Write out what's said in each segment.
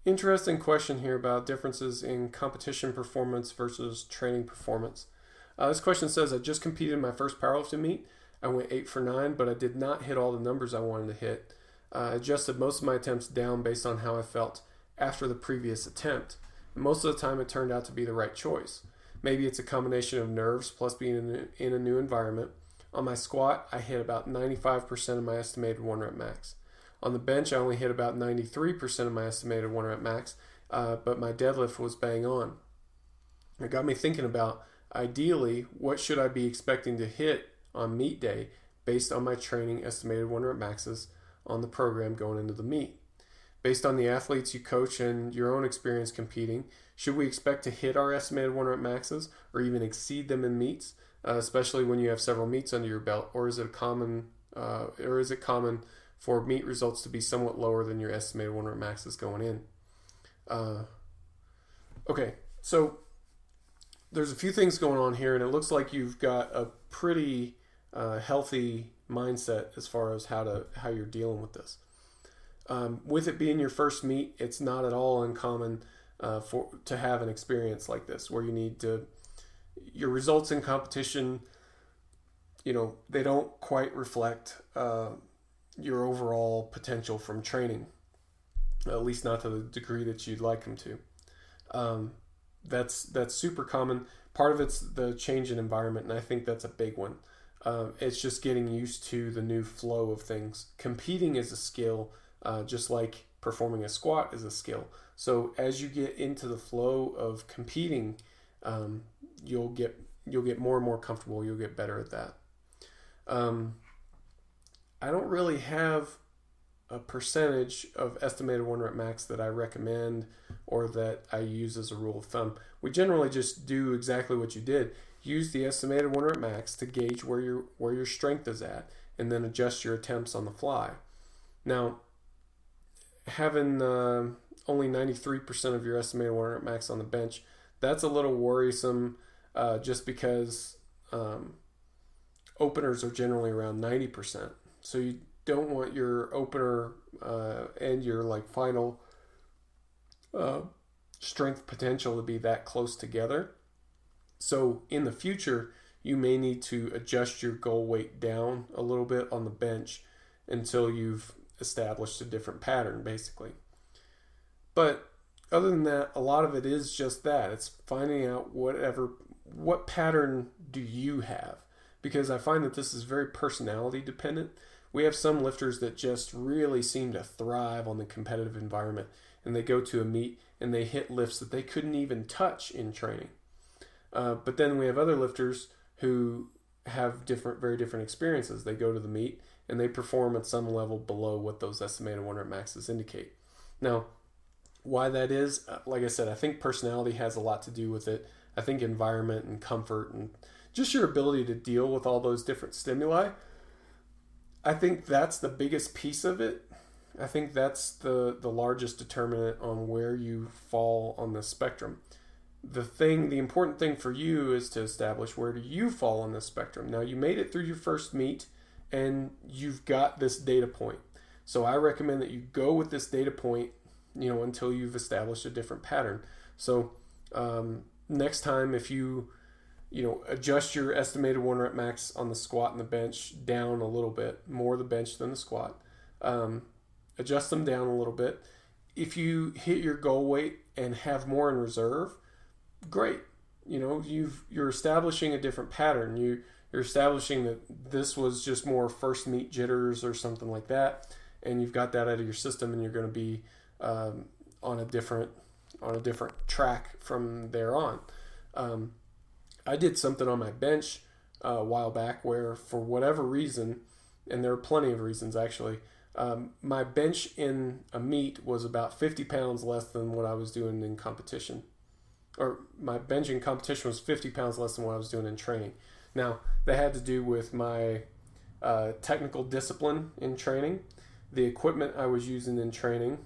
Interesting question here about differences in competition performance versus training performance. This question says, I just competed in my first powerlifting meet. I went 8 for 9, but I did not hit all the numbers I wanted to hit. I adjusted most of my attempts down based on how I felt after the previous attempt. Most of the time it turned out to be the right choice. Maybe it's a combination of nerves plus being in a new environment. On my squat, I hit about 95% of my estimated 1 rep max. On the bench, I only hit about 93% of my estimated 1 rep max, but my deadlift was bang on. It got me thinking about, ideally, what should I be expecting to hit on meet day based on my training estimated 1 rep maxes on the program going into the meet. Based on the athletes you coach and your own experience competing, should we expect to hit our estimated 1 rep maxes or even exceed them in meets, especially when you have several meets under your belt, or is it common for meet results to be somewhat lower than your estimated 1 rep maxes going in? Okay, so there's a few things going on here, and it looks like you've got a pretty healthy mindset as far as how you're dealing with this. With it being your first meet, it's not at all uncommon to have an experience like this where you need to, your results in competition, they don't quite reflect your overall potential from training, at least not to the degree that you'd like them to. That's super common. Part of it's the change in environment, and I think that's a big one. It's just getting used to the new flow of things. Competing is a skill, just like performing a squat is a skill. So as you get into the flow of competing, you'll get more and more comfortable. You'll get better at that. I don't really have a percentage of estimated 1 rep max that I recommend or that I use as a rule of thumb. We generally just do exactly what you did. Use the estimated 1 rep max to gauge where your strength is at, and then adjust your attempts on the fly. Now, having only 93% of your estimated 1 rep max on the bench, that's a little worrisome, just because openers are generally around 90%. So you don't want your opener and your final strength potential to be that close together. So in the future, you may need to adjust your goal weight down a little bit on the bench until you've established a different pattern, basically. But other than that, a lot of it is just that. It's finding out what pattern do you have? Because I find that this is very personality dependent. We have some lifters that just really seem to thrive on the competitive environment, and they go to a meet and they hit lifts that they couldn't even touch in training. But then we have other lifters who have very different experiences. They go to the meet and they perform at some level below what those estimated 1 rep maxes indicate. Now, why that is, like I said, I think personality has a lot to do with it. I think environment and comfort and just your ability to deal with all those different stimuli. I think that's the biggest piece of it. I think that's the largest determinant on where you fall on the spectrum. The important thing for you is to establish where do you fall on this spectrum. Now, you made it through your first meet and you've got this data point. So I recommend that you go with this data point, until you've established a different pattern. So next time, if you adjust your estimated 1 rep max on the squat and the bench down a little bit, more the bench than the squat, adjust them down a little bit. If you hit your goal weight and have more in reserve, great. You're establishing a different pattern. You're establishing that this was just more first meet jitters or something like that, and you've got that out of your system, and you're going to be on a different track from there on. I did something on my bench a while back where, for whatever reason, and there are plenty of reasons actually, my bench in a meet was about 50 pounds less than what I was doing in competition. Or my bench in competition was 50 pounds less than what I was doing in training. Now, that had to do with my technical discipline in training, the equipment I was using in training.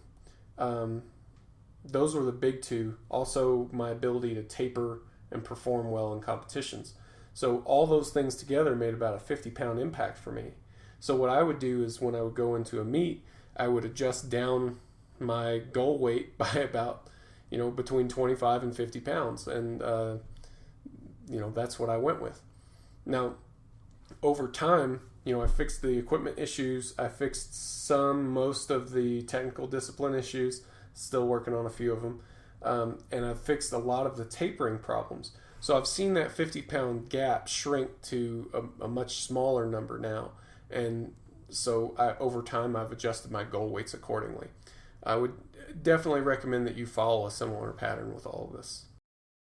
Those were the big two. Also, my ability to taper and perform well in competitions. So all those things together made about a 50-pound impact for me. So what I would do is when I would go into a meet, I would adjust down my goal weight by about, between 25 and 50 pounds. And, that's what I went with. Now, over time, I fixed the equipment issues. I fixed most of the technical discipline issues, still working on a few of them. And I've fixed a lot of the tapering problems. So I've seen that 50-pound gap shrink to a much smaller number now. And so over time, I've adjusted my goal weights accordingly. I would definitely recommend that you follow a similar pattern with all of this.